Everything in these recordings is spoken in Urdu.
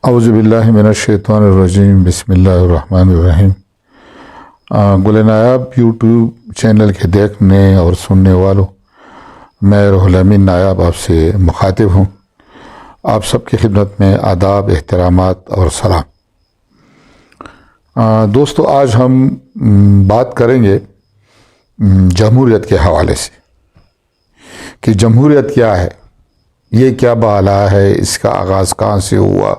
اعوذ باللہ من الشیطان الرجیم بسم اللہ الرحمن الرحیم۔ گل نایاب یوٹیوب چینل کے دیکھنے اور سننے والوں، میں روح الامین نایاب آپ سے مخاطب ہوں۔ آپ سب کی خدمت میں آداب، احترامات اور سلام۔ دوستو، آج ہم بات کریں گے جمہوریت کے حوالے سے کہ جمہوریت کیا ہے، یہ کیا بحالہ ہے، اس کا آغاز کہاں سے ہوا،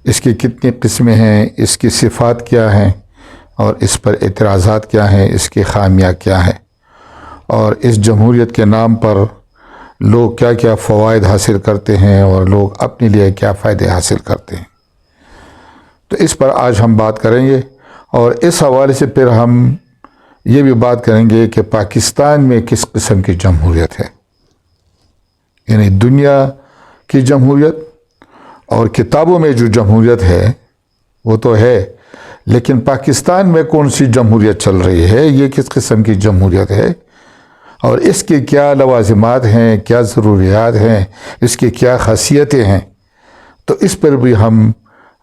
اس کی کتنی قسمیں ہیں، اس کی صفات کیا ہیں اور اس پر اعتراضات کیا ہیں، اس کی خامیاں کیا ہیں، اور اس جمہوریت کے نام پر لوگ کیا کیا فوائد حاصل کرتے ہیں اور لوگ اپنے لیے کیا فائدے حاصل کرتے ہیں۔ تو اس پر آج ہم بات کریں گے، اور اس حوالے سے پھر ہم یہ بھی بات کریں گے کہ پاکستان میں کس قسم کی جمہوریت ہے، یعنی دنیا کی جمہوریت اور کتابوں میں جو جمہوریت ہے وہ تو ہے، لیکن پاکستان میں کون سی جمہوریت چل رہی ہے، یہ کس قسم کی جمہوریت ہے، اور اس کے کیا لوازمات ہیں، کیا ضروریات ہیں، اس کی کیا خاصیتیں ہیں۔ تو اس پر بھی ہم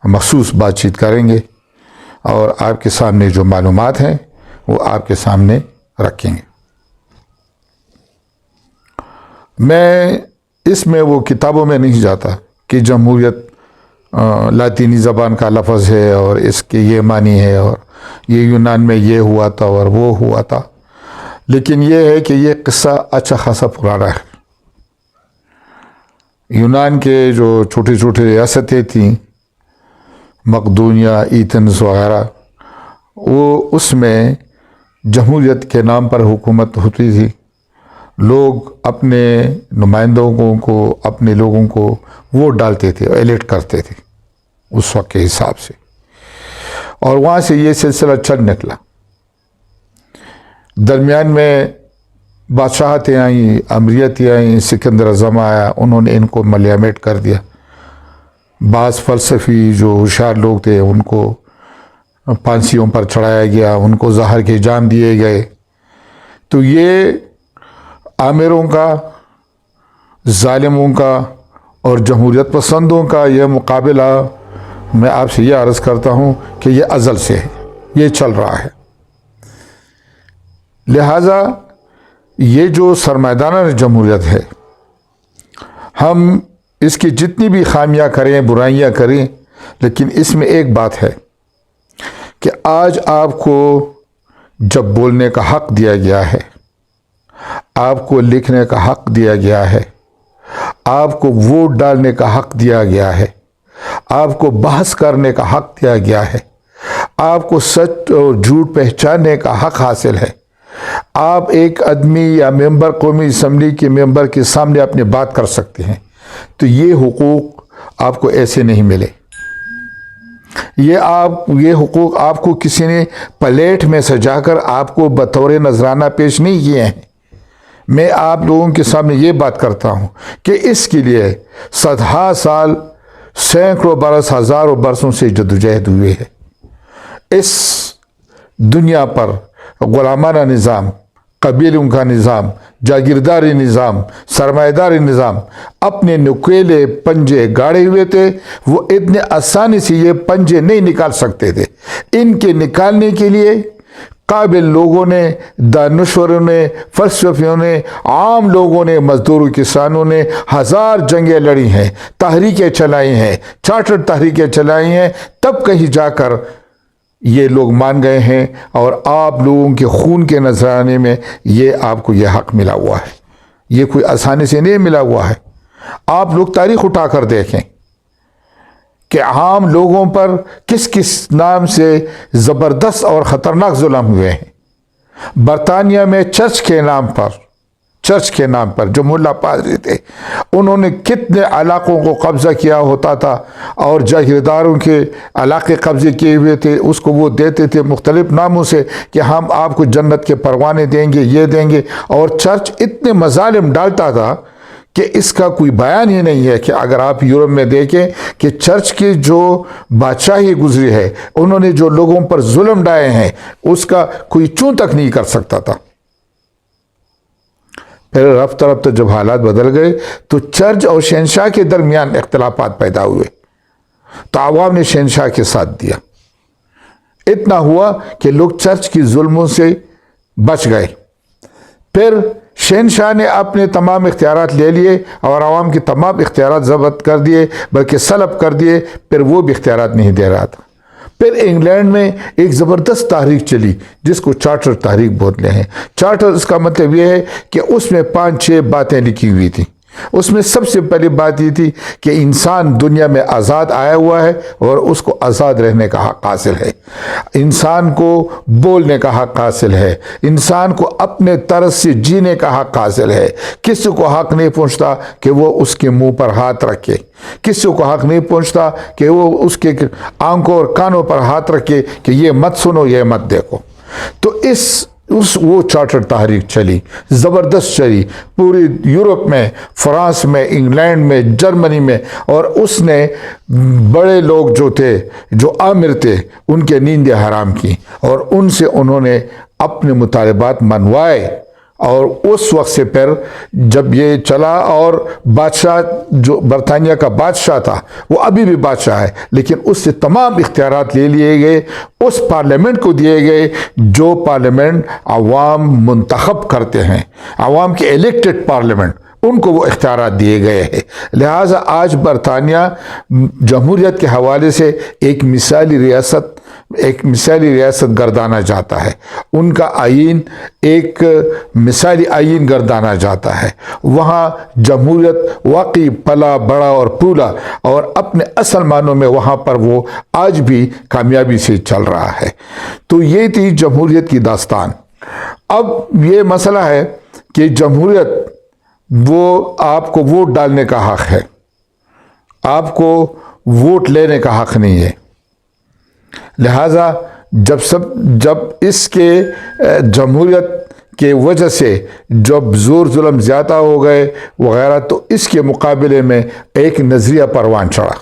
مخصوص بات چیت کریں گے اور آپ کے سامنے جو معلومات ہیں وہ آپ کے سامنے رکھیں گے۔ میں اس میں وہ کتابوں میں نہیں جاتا کہ جمہوریت لاطینی زبان کا لفظ ہے اور اس کے یہ معنی ہے اور یہ یونان میں یہ ہوا تھا اور وہ ہوا تھا، لیکن یہ ہے کہ یہ قصہ اچھا خاصا پرانا ہے۔ یونان کے جو چھوٹی چھوٹی ریاستیں تھیں، مقدونیہ، ایتھنز وغیرہ، وہ اس میں جمہوریت کے نام پر حکومت ہوتی تھی۔ لوگ اپنے نمائندوں کو، اپنے لوگوں کو ووٹ ڈالتے تھے، ایلیکٹ کرتے تھے اس وقت کے حساب سے، اور وہاں سے یہ سلسلہ چل نکلا۔ درمیان میں بادشاہتیں آئیں، امریتیں آئیں، سکندر اعظم آیا، انہوں نے ان کو ملیامیٹ کر دیا۔ بعض فلسفی جو ہوشیار لوگ تھے ان کو پھانسیوں پر چڑھایا گیا، ان کو زہر کے جام دیے گئے۔ تو یہ آمیروں کا، ظالموں کا اور جمہوریت پسندوں کا یہ مقابلہ میں آپ سے یہ عرض کرتا ہوں کہ یہ ازل سے ہے، یہ چل رہا ہے۔ لہٰذا یہ جو سرمایدارانہ جمہوریت ہے، ہم اس کی جتنی بھی خامیاں کریں، برائیاں کریں، لیکن اس میں ایک بات ہے کہ آج آپ کو جب بولنے کا حق دیا گیا ہے، آپ کو لکھنے کا حق دیا گیا ہے، آپ کو ووٹ ڈالنے کا حق دیا گیا ہے، آپ کو بحث کرنے کا حق دیا گیا ہے، آپ کو سچ اور جھوٹ پہچاننے کا حق حاصل ہے، آپ ایک آدمی یا ممبر، قومی اسمبلی کے ممبر کے سامنے اپنی بات کر سکتے ہیں، تو یہ حقوق آپ کو ایسے نہیں ملے۔ یہ حقوق آپ کو کسی نے پلیٹ میں سجا کر آپ کو بطور نذرانہ پیش نہیں کیے ہیں۔ میں آپ لوگوں کے سامنے یہ بات کرتا ہوں کہ اس کے لیے صدہا سال، سینکڑوں برس، ہزاروں برسوں سے جدوجہد ہوئے ہے۔ اس دنیا پر غلامانہ نظام، قبیلوں کا نظام، جاگیرداری نظام، سرمایداری نظام اپنے نکیلے پنجے گاڑے ہوئے تھے۔ وہ اتنے آسانی سے یہ پنجے نہیں نکال سکتے تھے۔ ان کے نکالنے کے لیے قابل لوگوں نے، دانشوروں نے، فلسفیوں نے، عام لوگوں نے، مزدوروں، کسانوں نے ہزار جنگیں لڑی ہیں، تحریکیں چلائی ہیں، چارٹر تحریکیں چلائی ہیں، تب کہیں جا کر یہ لوگ مان گئے ہیں، اور آپ لوگوں کے خون کے نذرانے میں یہ آپ کو یہ حق ملا ہوا ہے۔ یہ کوئی آسانی سے نہیں ملا ہوا ہے۔ آپ لوگ تاریخ اٹھا کر دیکھیں کہ عام لوگوں پر کس کس نام سے زبردست اور خطرناک ظلم ہوئے ہیں۔ برطانیہ میں چرچ کے نام پر جو ملا پادری تھے، انہوں نے کتنے علاقوں کو قبضہ کیا ہوتا تھا، اور جاگیرداروں کے علاقے قبضے کیے ہوئے تھے، اس کو وہ دیتے تھے مختلف ناموں سے کہ ہم آپ کو جنت کے پروانے دیں گے، یہ دیں گے، اور چرچ اتنے مظالم ڈالتا تھا کہ اس کا کوئی بیان ہی نہیں ہے۔ کہ اگر آپ یورپ میں دیکھیں کہ چرچ کی جو بادشاہی گزری ہے، انہوں نے جو لوگوں پر ظلم ڈائے ہیں، اس کا کوئی چوں تک نہیں کر سکتا تھا۔ پھر رفتہ رفتہ جب حالات بدل گئے تو چرچ اور شہنشاہ کے درمیان اختلافات پیدا ہوئے، تو عوام نے شہنشاہ کے ساتھ دیا. اتنا ہوا کہ لوگ چرچ کی ظلموں سے بچ گئے. پھر شہنشاہ نے اپنے تمام اختیارات لے لیے اور عوام کے تمام اختیارات ضبط کر دیے، بلکہ سلب کر دیے. پھر وہ بھی اختیارات نہیں دے رہا تھا. پھر انگلینڈ میں ایک زبردست تحریک چلی جس کو چارٹر تحریک بولتے ہیں. چارٹر اس کا مطلب یہ ہے کہ اس میں 5-6 باتیں لکھی ہوئی تھیں. اس میں سب سے پہلی بات یہ تھی کہ انسان دنیا میں آزاد آیا ہوا ہے اور اس کو آزاد رہنے کا حق حاصل ہے. انسان کو بولنے کا حق حاصل ہے. انسان کو اپنے طرز سے جینے کا حق حاصل ہے. کسی کو حق نہیں پہنچتا کہ وہ اس کے منہ پر ہاتھ رکھے. کسی کو حق نہیں پہنچتا کہ وہ اس کے آنکھوں اور کانوں پر ہاتھ رکھے کہ یہ مت سنو، یہ مت دیکھو. تو وہ چارٹر تحریک چلی، زبردست چلی پوری یورپ میں، فرانس میں، انگلینڈ میں، جرمنی میں. اور اس نے بڑے لوگ جو تھے، جو آمر تھے، ان کے نیندیں حرام کی اور ان سے انہوں نے اپنے مطالبات منوائے. اور اس وقت سے پھر جب یہ چلا، اور بادشاہ جو برطانیہ کا بادشاہ تھا وہ ابھی بھی بادشاہ ہے، لیکن اس سے تمام اختیارات لے لیے گئے، اس پارلیمنٹ کو دیے گئے جو پارلیمنٹ عوام منتخب کرتے ہیں، عوام کے الیکٹڈ پارلیمنٹ، ان کو وہ اختیارات دیے گئے ہیں. لہٰذا آج برطانیہ جمہوریت کے حوالے سے ایک مثالی ریاست گردانا جاتا ہے. ان کا آئین ایک مثالی آئین گردانا جاتا ہے. وہاں جمہوریت واقعی پلا بڑا اور پھولا، اور اپنے اصل معنوں میں وہاں پر وہ آج بھی کامیابی سے چل رہا ہے. تو یہ تھی جمہوریت کی داستان. اب یہ مسئلہ ہے کہ جمہوریت، وہ آپ کو ووٹ ڈالنے کا حق ہے، آپ کو ووٹ لینے کا حق نہیں ہے. لہذا جب اس کے جمہوریت کے وجہ سے جب زور ظلم زیادہ ہو گئے وغیرہ، تو اس کے مقابلے میں ایک نظریہ پروان چڑھا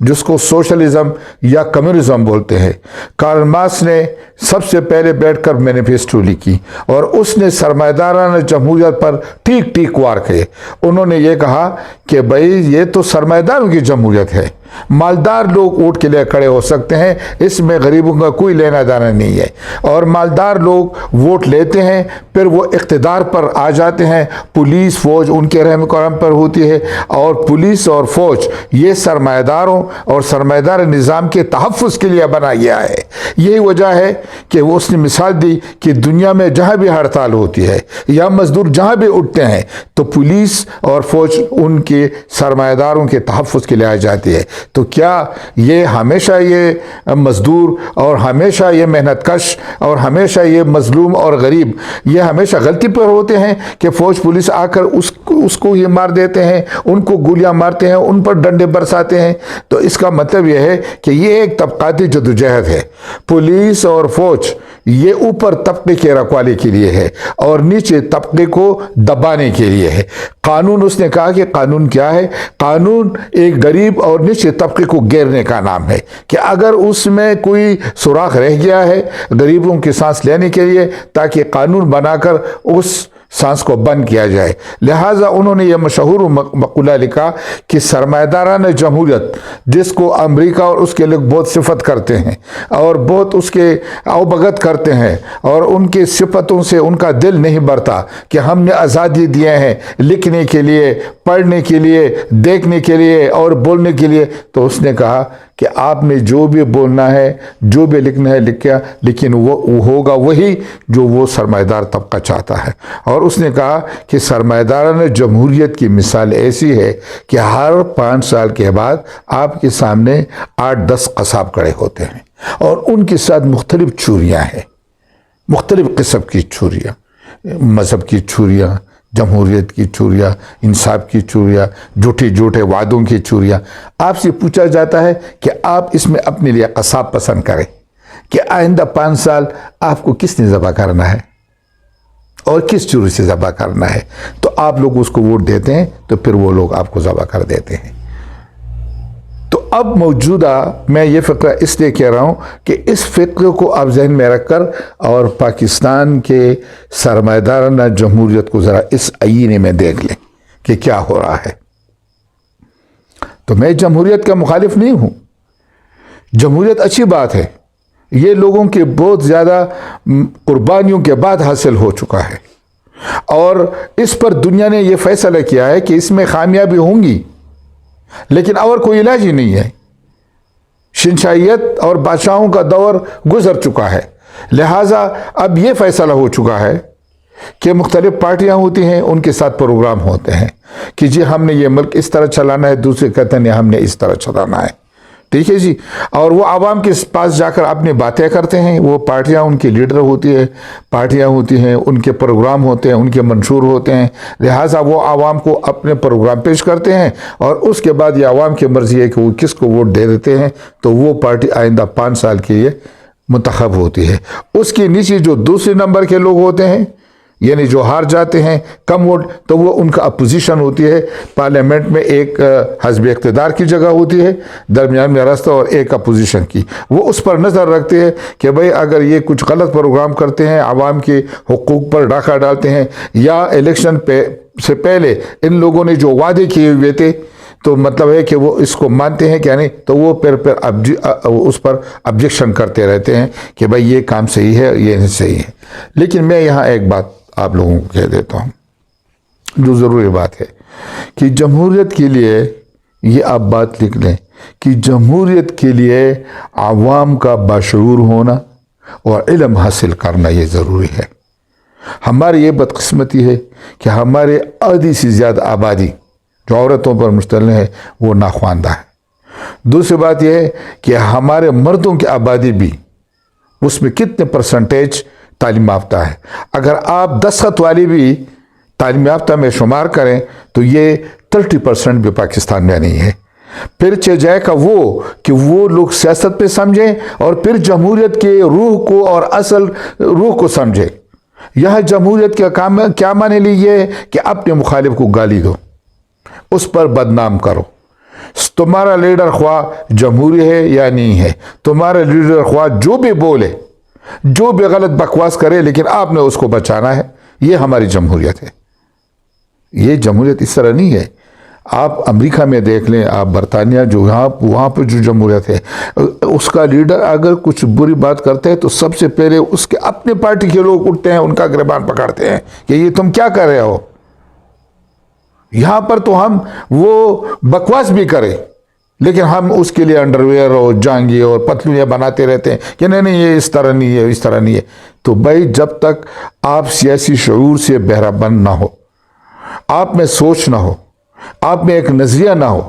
جس کو سوشلزم یا کمیونزم بولتے ہیں. کارل مارکس نے سب سے پہلے بیٹھ کر مینیفیسٹو لکھی اور اس نے سرمایہ جمہوریت پر ٹھیک ٹھیک وار کیے. انہوں نے یہ کہا کہ بھائی یہ تو سرمایہ داروں کی جمہوریت ہے، مالدار لوگ ووٹ کے لیے کھڑے ہو سکتے ہیں، اس میں غریبوں کا کوئی لینا دینا نہیں ہے. اور مالدار لوگ ووٹ لیتے ہیں، پھر وہ اقتدار پر آ جاتے ہیں، پولیس فوج ان کے رحم کرم پر ہوتی ہے، اور پولیس اور فوج یہ سرمایہ داروں اور سرمایہ دار نظام کے تحفظ کے لیے بنا گیا ہے. یہی وجہ ہے کہ وہ اس نے مثال دی کہ دنیا میں جہاں بھی ہڑتال ہوتی ہے یا مزدور جہاں بھی اٹھتے ہیں تو پولیس اور فوج ان کے سرمایہ داروں کے تحفظ کے لیے آ جاتی ہے. تو کیا یہ ہمیشہ یہ مزدور اور ہمیشہ یہ محنت کش اور ہمیشہ یہ مظلوم اور غریب یہ ہمیشہ غلطی پر ہوتے ہیں کہ فوج پولیس آ کر اس کو یہ مار دیتے ہیں، ان کو گولیاں مارتے ہیں، ان پر ڈنڈے برساتے ہیں؟ تو اس کا مطلب یہ ہے کہ یہ ایک طبقاتی جدوجہد ہے. پولیس اور فوج یہ اوپر طبقے کے رکھوالی کے لیے ہے اور نیچے طبقے کو دبانے کے لیے ہے. قانون، اس نے کہا کہ قانون کیا ہے؟ قانون ایک غریب اور نیچے طبقے کو گھیرنے کا نام ہے کہ اگر اس میں کوئی سوراخ رہ گیا ہے غریبوں کی سانس لینے کے لیے، تاکہ قانون بنا کر اس سانس کو بند کیا جائے. لہٰذا انہوں نے یہ مشہور مقولہ لکھا کہ سرمایہ دارانہ جمہوریت، جس کو امریکہ اور اس کے لوگ بہت صفت کرتے ہیں اور بہت اس کے اوبگت کرتے ہیں، اور ان کے صفتوں سے ان کا دل نہیں بھرتا کہ ہم نے آزادی دیے ہیں لکھنے کے لیے، پڑھنے کے لیے، دیکھنے کے لیے اور بولنے کے لیے. تو اس نے کہا کہ آپ نے جو بھی بولنا ہے، جو بھی لکھنا ہے لکھیا، لیکن وہ ہوگا وہی جو وہ سرمایہ دار طبقہ چاہتا ہے. اور اس نے کہا کہ سرمایہ دارانہ جمہوریت کی مثال ایسی ہے کہ ہر 5 سال کے بعد آپ کے سامنے 8-10 قصاب کھڑے ہوتے ہیں اور ان کے ساتھ مختلف چوریاں ہیں، مختلف قسم کی چوریاں، مذہب کی چوریاں، جمہوریت کی چوریاں، انصاف کی چوریاں، جھوٹے وعدوں کی چوریاں. آپ سے پوچھا جاتا ہے کہ آپ اس میں اپنے لیے قصاب پسند کریں کہ آئندہ 5 سال آپ کو کس نے ذبح کرنا ہے اور کس چوری سے ذبح کرنا ہے. تو آپ لوگ اس کو ووٹ دیتے ہیں تو پھر وہ لوگ آپ کو ذبح کر دیتے ہیں. تو اب موجودہ میں یہ فقرہ اس لیے کہہ رہا ہوں کہ اس فقرے کو آپ ذہن میں رکھ کر اور پاکستان کے سرمایہ دارانہ جمہوریت کو ذرا اس آئینے میں دیکھ لیں کہ کیا ہو رہا ہے. تو میں جمہوریت کا مخالف نہیں ہوں، جمہوریت اچھی بات ہے، یہ لوگوں کے بہت زیادہ قربانیوں کے بعد حاصل ہو چکا ہے، اور اس پر دنیا نے یہ فیصلہ کیا ہے کہ اس میں خامیابی ہوں گی، لیکن اور کوئی علاج ہی نہیں ہے۔ شنشائیت اور بادشاہوں کا دور گزر چکا ہے، لہٰذا اب یہ فیصلہ ہو چکا ہے کہ مختلف پارٹیاں ہوتی ہیں، ان کے ساتھ پروگرام ہوتے ہیں کہ جی ہم نے یہ ملک اس طرح چلانا ہے، دوسرے کہتے ہیں ہم نے اس طرح چلانا ہے، ٹھیک ہے جی، اور وہ عوام کے پاس جا کر اپنی باتیں کرتے ہیں۔ وہ پارٹیاں، ان کی لیڈر ہوتی ہے، پارٹیاں ہوتی ہیں، ان کے پروگرام ہوتے ہیں، ان کے منشور ہوتے ہیں، لہٰذا وہ عوام کو اپنے پروگرام پیش کرتے ہیں، اور اس کے بعد یہ عوام کی مرضی ہے کہ وہ کس کو ووٹ دے دیتے ہیں، تو وہ پارٹی آئندہ 5 سال کے لیے منتخب ہوتی ہے۔ اس کے نیچے جو دوسرے نمبر کے لوگ ہوتے ہیں، یعنی جو ہار جاتے ہیں کم ووٹ، تو وہ ان کا اپوزیشن ہوتی ہے۔ پارلیمنٹ میں ایک حزب اقتدار کی جگہ ہوتی ہے، درمیان میں راستہ، اور ایک اپوزیشن کی۔ وہ اس پر نظر رکھتے ہیں کہ بھئی اگر یہ کچھ غلط پروگرام کرتے ہیں، عوام کے حقوق پر ڈاکہ ڈالتے ہیں، یا الیکشن سے پہلے ان لوگوں نے جو وعدے کیے ہوئے تھے، تو مطلب ہے کہ وہ اس کو مانتے ہیں کہ نہیں، تو وہ پھر اس پر آبجیکشن کرتے رہتے ہیں کہ بھئی یہ کام صحیح ہے، یہ نہیں صحیح ہے۔ لیکن میں یہاں ایک بات آپ لوگوں کو کہہ دیتا ہوں جو ضروری بات ہے، کہ جمہوریت کے لیے یہ آپ بات لکھ لیں کہ جمہوریت کے لیے عوام کا باشعور ہونا اور علم حاصل کرنا یہ ضروری ہے۔ ہماری یہ بدقسمتی ہے کہ ہمارے آدھی سے زیادہ آبادی جو عورتوں پر مشتمل ہے وہ ناخواندہ ہے۔ دوسری بات یہ ہے کہ ہمارے مردوں کی آبادی بھی، اس میں کتنے پرسنٹیج تعلیم یافتہ ہے۔ اگر آپ دستخط والی بھی تعلیم یافتہ میں شمار کریں تو یہ 30% بھی پاکستان میں نہیں ہے۔ پھر چہ جائے کا وہ کہ وہ لوگ سیاست پہ سمجھیں، اور پھر جمہوریت کے روح کو اور اصل روح کو سمجھیں۔ یہاں جمہوریت کا کام کیا مانے لی یہ ہے کہ اپنے مخالف کو گالی دو، اس پر بدنام کرو۔ تمہارا لیڈر خواہ جمہوری ہے یا نہیں ہے، تمہارا لیڈر خواہ جو بھی بولے، جو بھی غلط بکواس کرے، لیکن آپ نے اس کو بچانا ہے، یہ ہماری جمہوریت ہے۔ یہ جمہوریت اس طرح نہیں ہے۔ آپ امریکہ میں دیکھ لیں، آپ برطانیہ، جو وہاں پہ جو جمہوریت ہے، اس کا لیڈر اگر کچھ بری بات کرتے ہیں تو سب سے پہلے اس کے اپنے پارٹی کے لوگ اٹھتے ہیں، ان کا گریبان پکڑتے ہیں کہ یہ تم کیا کر رہے ہو۔ یہاں پر تو ہم وہ بکواس بھی کریں، لیکن ہم اس کے لیے انڈرویئر اور جانگی اور پتلویاں بناتے رہتے ہیں کہ نہیں یہ اس طرح نہیں ہے، اس طرح نہیں ہے۔ تو بھائی جب تک آپ سیاسی شعور سے بہرہ بند نہ ہو، آپ میں سوچ نہ ہو، آپ میں ایک نظریہ نہ ہو،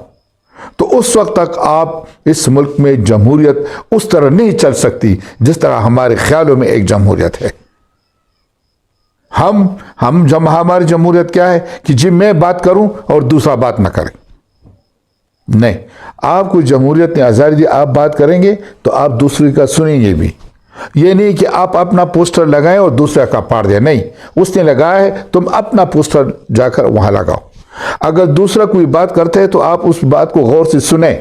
تو اس وقت تک آپ اس ملک میں جمہوریت اس طرح نہیں چل سکتی جس طرح ہمارے خیالوں میں ایک جمہوریت ہے۔ ہماری جمہوریت کیا ہے کہ جی میں بات کروں اور دوسرا بات نہ کرے۔ نہیں، آپ کو جمہوریت نے آزادی دی، آپ بات کریں گے تو آپ دوسرے کا سنیں گے بھی۔ یہ نہیں کہ آپ اپنا پوسٹر لگائیں اور دوسرے کا پاڑ دیں، نہیں، اس نے لگایا ہے، تم اپنا پوسٹر جا کر وہاں لگاؤ۔ اگر دوسرا کوئی بات کرتے ہے تو آپ اس بات کو غور سے سنیں،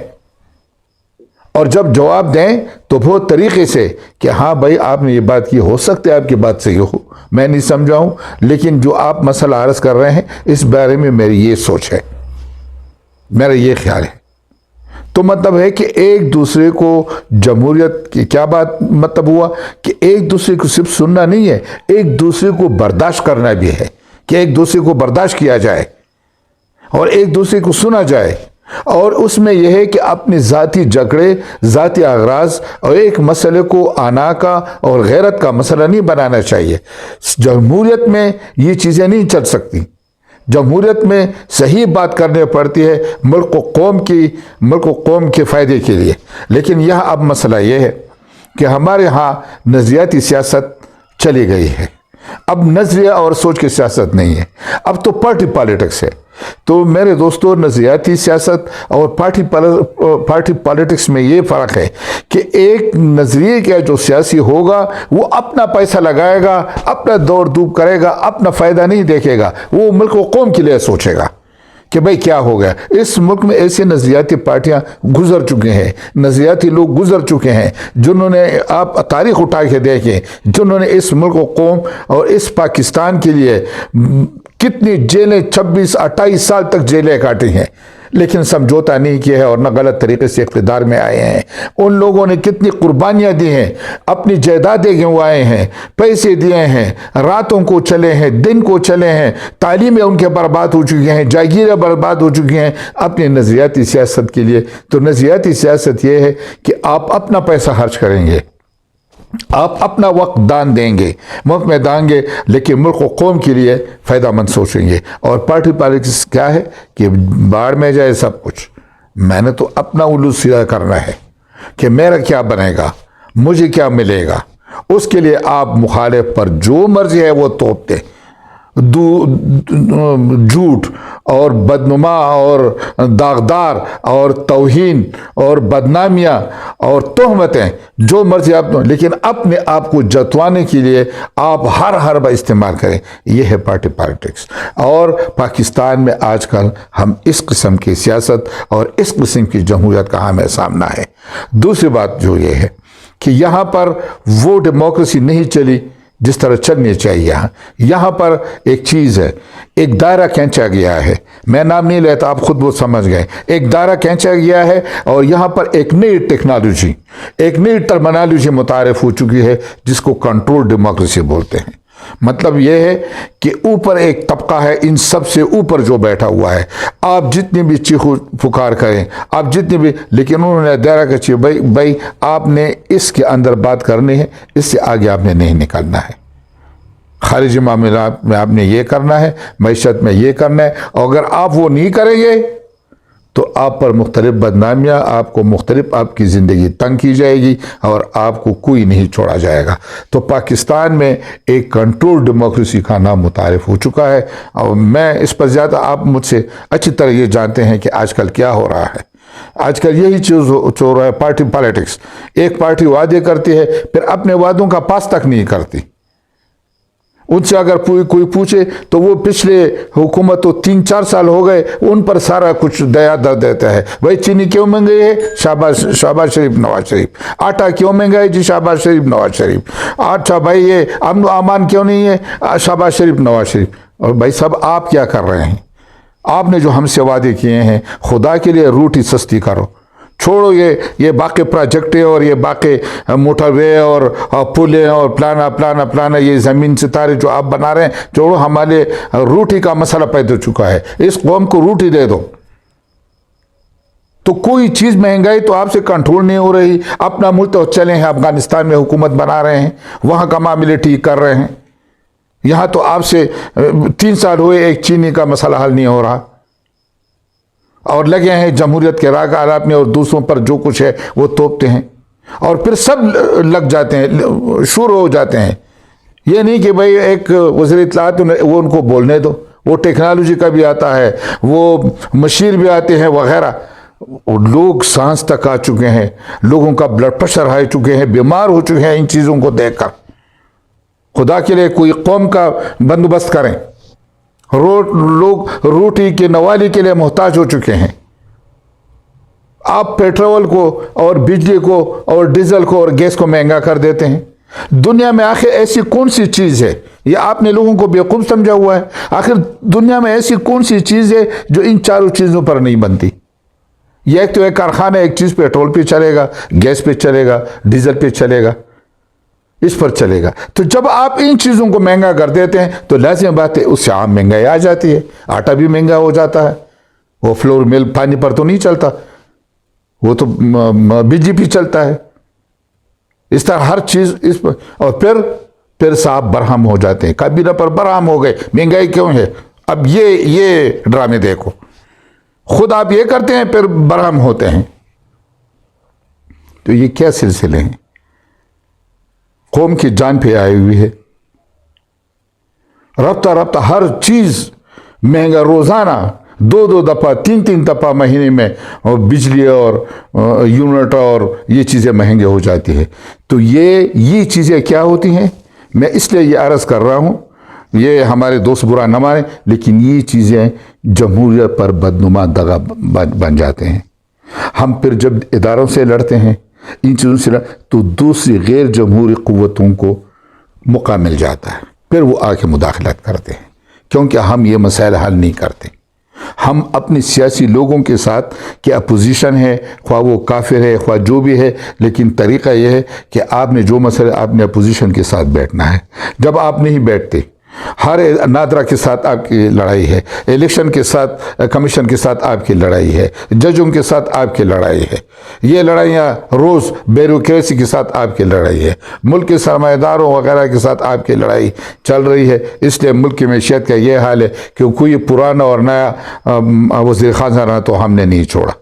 اور جب جواب دیں تو بہت طریقے سے کہ ہاں بھائی آپ نے یہ بات کی، ہو سکتا ہے آپ کی بات صحیح ہو، میں نہیں سمجھا ہوں، لیکن جو آپ مسئلہ عرض کر رہے ہیں اس بارے میں میری یہ سوچ ہے، میرا یہ خیال ہے۔ تو مطلب ہے کہ ایک دوسرے کو جمہوریت کی کیا بات مطلب ہوا کہ ایک دوسرے کو صرف سننا نہیں ہے، ایک دوسرے کو برداشت کرنا بھی ہے، کہ ایک دوسرے کو برداشت کیا جائے اور ایک دوسرے کو سنا جائے، اور اس میں یہ ہے کہ اپنے ذاتی جھگڑے، ذاتی اغراض اور ایک مسئلے کو آنا کا اور غیرت کا مسئلہ نہیں بنانا چاہیے۔ جمہوریت میں یہ چیزیں نہیں چل سکتی۔ جمہوریت میں صحیح بات کرنے پڑتی ہے ملک و قوم کے فائدے کے لیے۔ لیکن یہاں اب مسئلہ یہ ہے کہ ہمارے ہاں نظریاتی سیاست چلی گئی ہے، اب نظریہ اور سوچ کی سیاست نہیں ہے، اب تو پارٹی پالیٹکس ہے۔ تو میرے دوستو، نظریاتی سیاست اور پارٹی پالیٹکس میں یہ فرق ہے کہ ایک نظریے کا جو سیاسی ہوگا وہ اپنا پیسہ لگائے گا، اپنا دوڑ دھوپ کرے گا، اپنا فائدہ نہیں دیکھے گا، وہ ملک و قوم کے لیے سوچے گا کہ بھئی کیا ہو گیا۔ اس ملک میں ایسے نظریاتی پارٹیاں گزر چکے ہیں، نظریاتی لوگ گزر چکے ہیں، جنہوں نے آپ تاریخ اٹھا کے دیکھیں، جنہوں نے اس ملک و قوم اور اس پاکستان کے لیے کتنی جیلیں 26-28 سال تک جیلیں کاٹی ہیں، لیکن سمجھوتا نہیں کیا ہے اور نہ غلط طریقے سے اقتدار میں آئے ہیں۔ ان لوگوں نے کتنی قربانیاں دی ہیں، اپنی جائیدادیں گنوائے ہیں، پیسے دیے ہیں، راتوں کو چلے ہیں، دن کو چلے ہیں، تعلیمیں ان کے برباد ہو چکی ہیں، جاگیریں برباد ہو چکی ہیں اپنی نظریاتی سیاست کے لیے۔ تو نظریاتی سیاست یہ ہے کہ آپ اپنا پیسہ خرچ کریں گے، آپ اپنا وقت دان دیں گے، مفت میں دیں گے، لیکن ملک و قوم کے لیے فائدہ مند سوچیں گے۔ اور پارٹی پالیٹکس کیا ہے کہ باڑ میں جائے سب کچھ، میں نے تو اپنا الو سیدھا کرنا ہے کہ میرا کیا بنے گا، مجھے کیا ملے گا۔ اس کے لیے آپ مخالف پر جو مرضی ہے وہ توپ دیں، جھوٹ اور بدنما اور داغدار اور توہین اور بدنامیاں اور تہمتیں جو مرضی آپ، لیکن اپنے آپ کو جتوانے کے لیے آپ ہر حربہ استعمال کریں۔ یہ ہے پارٹی پالیٹکس۔ اور پاکستان میں آج کل ہم اس قسم کی سیاست اور اس قسم کی جمہوریت کا ہمیں سامنا ہے۔ دوسری بات جو یہ ہے کہ یہاں پر وہ ڈیموکریسی نہیں چلی جس طرح چلنی چاہیے۔ یہاں پر ایک چیز ہے، ایک دائرہ کھینچا گیا ہے، میں نام نہیں لیتا، آپ خود وہ سمجھ گئے، ایک دائرہ کھینچا گیا ہے اور یہاں پر ایک نئی ٹیکنالوجی، ایک نئی ٹرمینالوجی متعارف ہو چکی ہے جس کو کنٹرول ڈیموکریسی بولتے ہیں۔ مطلب یہ ہے کہ اوپر ایک طبقہ ہے، ان سب سے اوپر جو بیٹھا ہوا ہے، آپ جتنی بھی چیخو پکار کریں، آپ جتنی بھی، لیکن انہوں نے دائرہ کا چیز، بھائی آپ نے اس کے اندر بات کرنی ہے، اس سے آگے آپ نے نہیں نکلنا ہے۔ خارجی معاملات میں آپ نے یہ کرنا ہے، معیشت میں یہ کرنا ہے، اور اگر آپ وہ نہیں کریں گے تو آپ پر مختلف بدنامیاں، آپ کو مختلف، آپ کی زندگی تنگ کی جائے گی اور آپ کو کوئی نہیں چھوڑا جائے گا۔ تو پاکستان میں ایک کنٹرول ڈیموکریسی کا نام متعارف ہو چکا ہے، اور میں اس پر زیادہ، آپ مجھ سے اچھی طرح یہ جانتے ہیں کہ آج کل کیا ہو رہا ہے۔ آج کل یہی چیز ہو رہا ہے، پارٹی پالیٹکس۔ ایک پارٹی وعدے کرتی ہے، پھر اپنے وعدوں کا پاس تک نہیں کرتی۔ ان سے اگر کوئی پوچھے تو وہ پچھلے حکومت تو 3-4 سال ہو گئے، ان پر سارا کچھ دیا در دیتا ہے۔ بھائی چینی کیوں مہنگی ہے؟ شہباز شریف، نواز شریف۔ آٹا کیوں مہنگا ہے؟ جی شہباز شریف، نواز شریف۔ اچھا بھائی یہ امن و امان کیوں نہیں ہے؟ شہباز شریف، نواز شریف۔ اور بھائی سب آپ کیا کر رہے ہیں؟ آپ نے جو ہم سے وعدے کیے ہیں، خدا کے لیے روٹی سستی کرو، چھوڑو یہ باقی پروجیکٹیں اور یہ باقی موٹر وے اور پلیں اور پلانا یہ زمین ستارے جو آپ بنا رہے ہیں، چھوڑو، ہمارے روٹی کا مسئلہ پیدا ہو چکا ہے، اس قوم کو روٹی دے دو۔ تو کوئی چیز مہنگائی تو آپ سے کنٹرول نہیں ہو رہی۔ اپنا ملک تو چلے ہیں، افغانستان میں حکومت بنا رہے ہیں، وہاں کا معاملے ٹھیک کر رہے ہیں، یہاں تو آپ سے 3 سال ہوئے ایک چینی کا مسئلہ حل نہیں ہو رہا، اور لگے ہیں جمہوریت کے راگ آلات میں اور دوسروں پر جو کچھ ہے وہ توپتے ہیں، اور پھر سب لگ جاتے ہیں، شروع ہو جاتے ہیں۔ یہ نہیں کہ بھئی ایک وزیر اطلاعات وہ ان کو بولنے دو، وہ ٹیکنالوجی کا بھی آتا ہے، وہ مشیر بھی آتے ہیں وغیرہ۔ لوگ سانس تک آ چکے ہیں، لوگوں کا بلڈ پریشر ہائی چکے ہیں، بیمار ہو چکے ہیں ان چیزوں کو دیکھ کر۔ خدا کے لیے کوئی قوم کا بندوبست کریں۔ لوگ روٹی کے نوالی کے لیے محتاج ہو چکے ہیں۔ آپ پیٹرول کو اور بجلی کو اور ڈیزل کو اور گیس کو مہنگا کر دیتے ہیں۔ دنیا میں آخر ایسی کون سی چیز ہے؟ یہ آپ نے لوگوں کو بیوقوف سمجھا ہوا ہے۔ آخر دنیا میں ایسی کون سی چیز ہے جو ان چاروں چیزوں پر نہیں بنتی؟ یہ ایک تو ایک کارخانہ ایک چیز پیٹرول پہ چلے گا، گیس پہ چلے گا، ڈیزل پہ چلے گا، اس پر چلے گا۔ تو جب آپ ان چیزوں کو مہنگا کر دیتے ہیں تو لازم بات ہے اس سے عام مہنگائی آ جاتی ہے، آٹا بھی مہنگا ہو جاتا ہے، وہ فلور مل پانی پر تو نہیں چلتا، وہ تو بجلی پہ چلتا ہے۔ اس طرح ہر چیز اس پر، اور پھر صاحب برہم ہو جاتے ہیں، کبیرہ پر برہم ہو گئے، مہنگائی کیوں ہے؟ اب یہ ڈرامے دیکھو، خود آپ یہ کرتے ہیں پھر برہم ہوتے ہیں۔ تو یہ کیا سلسلے ہیں؟ قوم کی جان پہ آئی ہوئی ہے، رفتہ ہر چیز مہنگا، روزانہ 2 دفعہ 3 دفعہ مہینے میں، اور بجلی اور یونٹ اور یہ چیزیں مہنگے ہو جاتی ہے۔ تو یہ چیزیں کیا ہوتی ہیں؟ میں اس لیے یہ عرض کر رہا ہوں، یہ ہمارے دوست برا نہ مانیں، لیکن یہ چیزیں جمہوریت پر بدنما دغا بن جاتے ہیں۔ ہم پھر جب اداروں سے لڑتے ہیں، ان چیزوں سے تو دوسری غیر جمہوری قوتوں کو موقع مل جاتا ہے، پھر وہ آ کے مداخلت کرتے ہیں کیونکہ ہم یہ مسائل حل نہیں کرتے. ہم اپنی سیاسی لوگوں کے ساتھ کہ اپوزیشن ہے، خواہ وہ کافر ہے خواہ جو بھی ہے، لیکن طریقہ یہ ہے کہ آپ نے جو مسئلہ آپ نے اپوزیشن کے ساتھ بیٹھنا ہے. جب آپ نہیں بیٹھتے، ہر نادرہ کے ساتھ آپ کی لڑائی ہے، الیکشن کے ساتھ کمیشن کے ساتھ آپ کی لڑائی ہے، ججوں کے ساتھ آپ کی لڑائی ہے، یہ لڑائیاں روز بیوروکریسی کے ساتھ آپ کی لڑائی ہے، ملک کے سرمایہ داروں وغیرہ کے ساتھ آپ کی لڑائی چل رہی ہے. اس لیے ملک کی معیشت کا یہ حال ہے کہ کوئی پرانا اور نیا وزیر خزانہ تو ہم نے نہیں چھوڑا.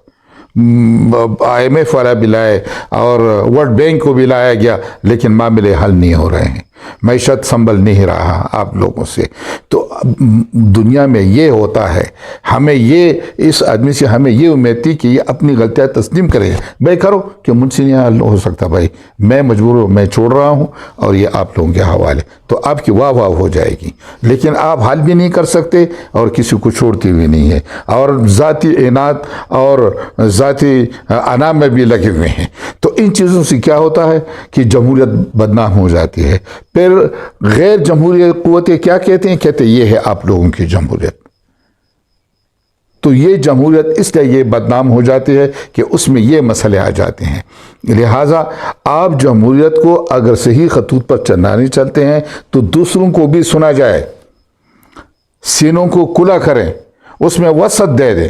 IMF والا بھی لائے اور ورلڈ بینک کو بھی لایا گیا، لیکن معاملے حل نہیں ہو رہے ہیں، معیشت سنبھل نہیں رہا آپ لوگوں سے. تو دنیا میں یہ ہوتا ہے. ہمیں یہ اس آدمی سے ہمیں یہ امید تھی کہ یہ اپنی غلطیاں تسلیم کرے گا. بھائی کرو کہ مجھ سے نہیں حل ہو سکتا، بھائی میں مجبور ہوں، میں چھوڑ رہا ہوں اور یہ آپ لوگوں کے حوالے. تو آپ کی واہ واہ ہو جائے گی. لیکن آپ حل بھی نہیں کر سکتے اور کسی کو چھوڑتے ہوئے نہیں ہے، اور ذاتی اناد اور ذاتی انا میں بھی لگے ہوئے ہیں. تو ان چیزوں سے کیا ہوتا ہے کہ جمہوریت بدنام ہو جاتی ہے. پھر غیر جمہوری قوتیں کیا کہتے ہیں؟ کہتے ہیں یہ ہے آپ لوگوں کی جمہوریت. تو یہ جمہوریت اس لیے یہ بدنام ہو جاتی ہے کہ اس میں یہ مسئلے آ جاتے ہیں. لہٰذا آپ جمہوریت کو اگر صحیح خطوط پر چلانے چلتے ہیں تو دوسروں کو بھی سنا جائے، سینوں کو کھلا کریں، اس میں وسعت دے دیں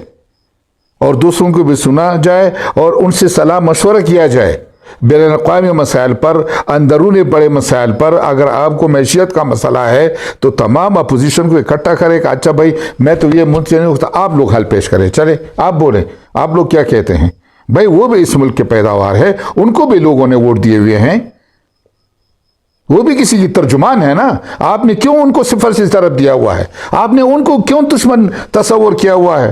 اور دوسروں کو بھی سنا جائے اور ان سے صلاح مشورہ کیا جائے. بین الاقوامی مسائل پر، اندرونی بڑے مسائل پر اگر آپ کو معیشت کا مسئلہ ہے تو تمام اپوزیشن کو اکٹھا کرے کہ اچھا بھائی میں تو یہ ملک سے نہیں ہوتا، آپ لوگ حل پیش کریں، چلے آپ بولیں آپ لوگ کیا کہتے ہیں. بھائی وہ بھی اس ملک کے پیداوار ہے، ان کو بھی لوگوں نے ووٹ دیے ہوئے ہیں، وہ بھی کسی کی ترجمان ہے نا. آپ نے کیوں ان کو صفر سے طرف دیا ہوا ہے؟ آپ نے ان کو کیوں دشمن تصور کیا ہوا ہے؟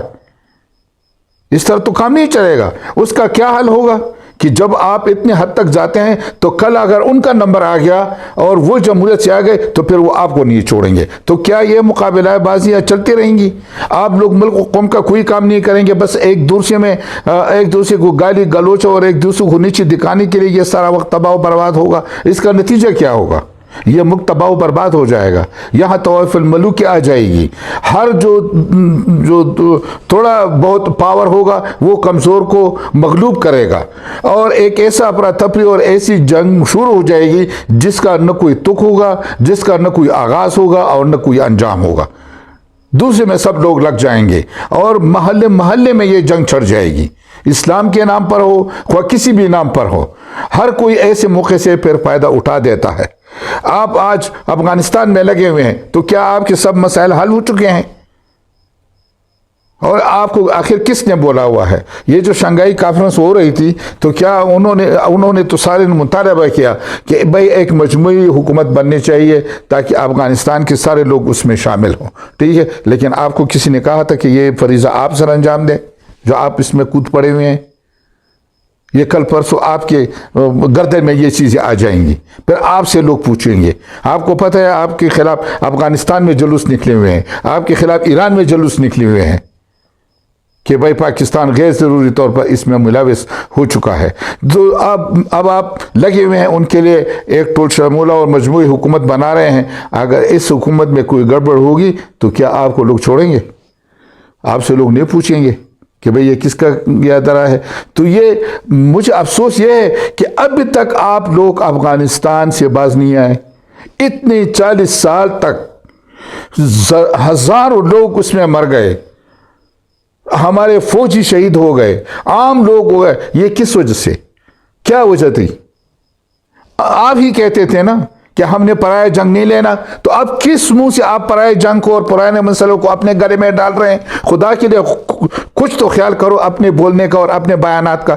اس طرح تو کام نہیں چلے گا. اس کا کیا حل ہوگا کہ جب آپ اتنے حد تک جاتے ہیں تو کل اگر ان کا نمبر آ گیا اور وہ جمہوریت سے آ گئے تو پھر وہ آپ کو نہیں چھوڑیں گے. تو کیا یہ مقابلہ بازیاں چلتی رہیں گی؟ آپ لوگ ملک و قوم کا کوئی کام نہیں کریں گے، بس ایک دوسرے کو گالی گلوچ اور ایک دوسرے کو نیچے دکھانے کے لیے یہ سارا وقت تباہ و برباد ہوگا. اس کا نتیجہ کیا ہوگا؟ یہ ملک تباہ و برباد ہو جائے گا. یہاں طوائف الملوک آ جائے گی. ہر جو تھوڑا بہت پاور ہوگا وہ کمزور کو مغلوب کرے گا، اور ایک ایسا افراتفری اور ایسی جنگ شروع ہو جائے گی جس کا نہ کوئی تک ہوگا، جس کا نہ کوئی آغاز ہوگا اور نہ کوئی انجام ہوگا. دوسرے میں سب لوگ لگ جائیں گے اور محلے محلے میں یہ جنگ چھڑ جائے گی. اسلام کے نام پر ہو یا کسی بھی نام پر ہو، ہر کوئی ایسے موقع سے پھر فائدہ اٹھا دیتا ہے. آپ آج افغانستان میں لگے ہوئے ہیں تو کیا آپ کے سب مسائل حل ہو چکے ہیں؟ اور آپ کو آخر کس نے بولا ہوا ہے؟ یہ جو شنگھائی کانفرنس ہو رہی تھی تو کیا انہوں نے تو سارے مطالبہ کیا کہ بھائی ایک مجموعی حکومت بننی چاہیے تاکہ افغانستان کے سارے لوگ اس میں شامل ہوں. ٹھیک ہے، لیکن آپ کو کسی نے کہا تھا کہ یہ فریضہ آپ سر انجام دیں جو آپ اس میں کود پڑے ہوئے ہیں؟ یہ کل پرسوں آپ کے گردن میں یہ چیزیں آ جائیں گی. پھر آپ سے لوگ پوچھیں گے. آپ کو پتہ ہے آپ کے خلاف افغانستان میں جلوس نکلے ہوئے ہیں، آپ کے خلاف ایران میں جلوس نکلے ہوئے ہیں کہ بھائی پاکستان غیر ضروری طور پر اس میں ملوث ہو چکا ہے. جو اب آپ لگے ہوئے ہیں ان کے لیے ایک ٹول شمولہ اور مجموعی حکومت بنا رہے ہیں. اگر اس حکومت میں کوئی گڑبڑ ہوگی تو کیا آپ کو لوگ چھوڑیں گے؟ آپ سے لوگ نہیں پوچھیں گے کہ بھئی یہ کس کا ادارہ ہے؟ تو یہ مجھے افسوس یہ ہے کہ اب تک آپ لوگ افغانستان سے باز نہیں آئے. اتنے 40 سال تک ہزاروں لوگ اس میں مر گئے، ہمارے فوجی شہید ہو گئے، عام لوگ ہو گئے. یہ کس وجہ سے؟ کیا وجہ تھی؟ آپ ہی کہتے تھے نا کہ ہم نے پرائے جنگ نہیں لینا. تو اب کس منہ سے آپ پرائے جنگ کو اور پرانے مسئلوں کو اپنے گلے میں ڈال رہے ہیں؟ خدا کے لیے کچھ تو خیال کرو اپنے بولنے کا اور اپنے بیانات کا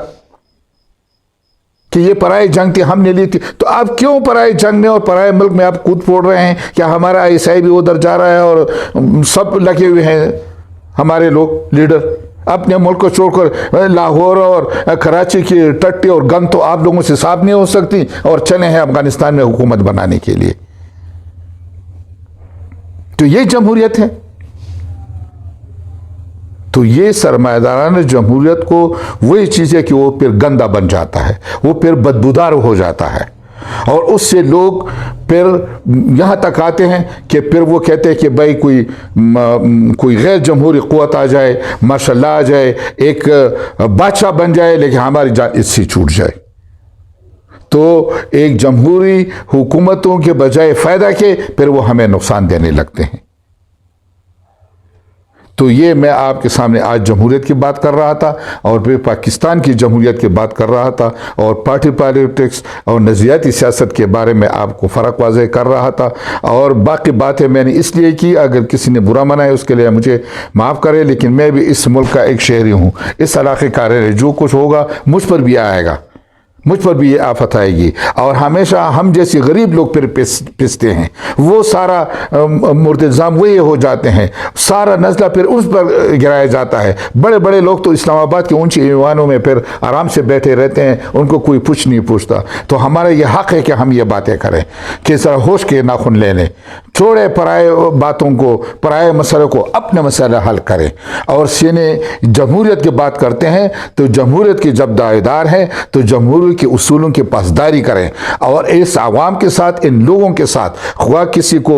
کہ یہ پرائے جنگ تھی، ہم نے لی تھی. تو آپ کیوں پرائے جنگ میں اور پرائے ملک میں آپ کود پھوڑ رہے ہیں؟ کیا ہمارا عیسائی بھی ادھر جا رہا ہے اور سب لگے ہوئے ہیں ہمارے لوگ لیڈر اپنے ملک کو چھوڑ کر؟ لاہور اور کراچی کی ٹٹی اور گند تو آپ لوگوں سے صاف نہیں ہو سکتی اور چلے ہیں افغانستان میں حکومت بنانے کے لیے. تو یہ جمہوریت ہے؟ تو یہ سرمایہ داران جمہوریت کو وہی چیز ہے کہ وہ پھر گندا بن جاتا ہے، وہ پھر بدبودار ہو جاتا ہے. اور اس سے لوگ پھر یہاں تک آتے ہیں کہ پھر وہ کہتے ہیں کہ بھائی کوئی غیر جمہوری قوت آ جائے، ماشاء اللہ آ جائے، ایک بادشاہ بن جائے، لیکن ہماری جان اس سے چھوٹ جائے۔ تو ایک جمہوری حکومتوں کے بجائے فائدہ کے پھر وہ ہمیں نقصان دینے لگتے ہیں۔ تو یہ میں آپ کے سامنے آج جمہوریت کی بات کر رہا تھا، اور پھر پاکستان کی جمہوریت کی بات کر رہا تھا، اور پارٹی پالیٹکس اور نظریاتی سیاست کے بارے میں آپ کو فرق واضح کر رہا تھا، اور باقی باتیں میں نے اس لیے کی، اگر کسی نے برا منایا اس کے لیے مجھے معاف کرے، لیکن میں بھی اس ملک کا ایک شہری ہوں، اس علاقے کا رہ، جو کچھ ہوگا مجھ پر بھی آئے گا، مجھ پر بھی یہ آفت آئے گی، اور ہمیشہ ہم جیسے غریب لوگ پھر پستے ہیں، وہ سارا مرتزام وہی ہو جاتے ہیں، سارا نزلہ پھر اس پر گرایا جاتا ہے۔ بڑے بڑے لوگ تو اسلام آباد کے اونچے ایوانوں میں پھر آرام سے بیٹھے رہتے ہیں، ان کو کوئی پوچھ نہیں پوچھتا۔ تو ہمارا یہ حق ہے کہ ہم یہ باتیں کریں، کہ ذرا ہوش کے ناخن لے لیں، چھوڑے پرائے باتوں کو، پرائے مسئلوں کو، اپنے مسئلہ حل کریں۔ اور سینے جمہوریت کی بات کرتے ہیں تو جمہوریت کے جب دعوے دار ہیں تو جمہوریت کے اصولوں کی پاسداری کریں، اور اس عوام کے ساتھ، ان لوگوں کے ساتھ، خواہ کسی کو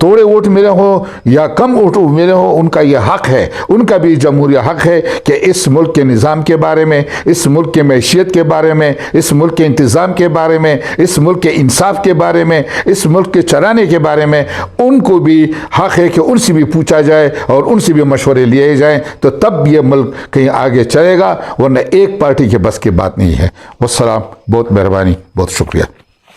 توڑے ووٹ ملے ہوں یا کم ووٹ ملے ہوں، ان کا یہ حق ہے، ان کا بھی جمہوری حق ہے کہ اس ملک کے نظام کے بارے میں، اس ملک کے معیشت کے بارے میں، اس ملک کے انتظام کے بارے میں، اس ملک کے انصاف کے بارے میں، اس ملک کے چلانے کے بارے میں ان کو بھی حق ہے کہ ان سے بھی پوچھا جائے اور ان سے بھی مشورے لیے جائیں، تو تب یہ ملک کہیں آگے چلے گا، ورنہ ایک پارٹی کے بس کی بات نہیں ہے۔ والسلام، بہت مہربانی، بہت شکریہ۔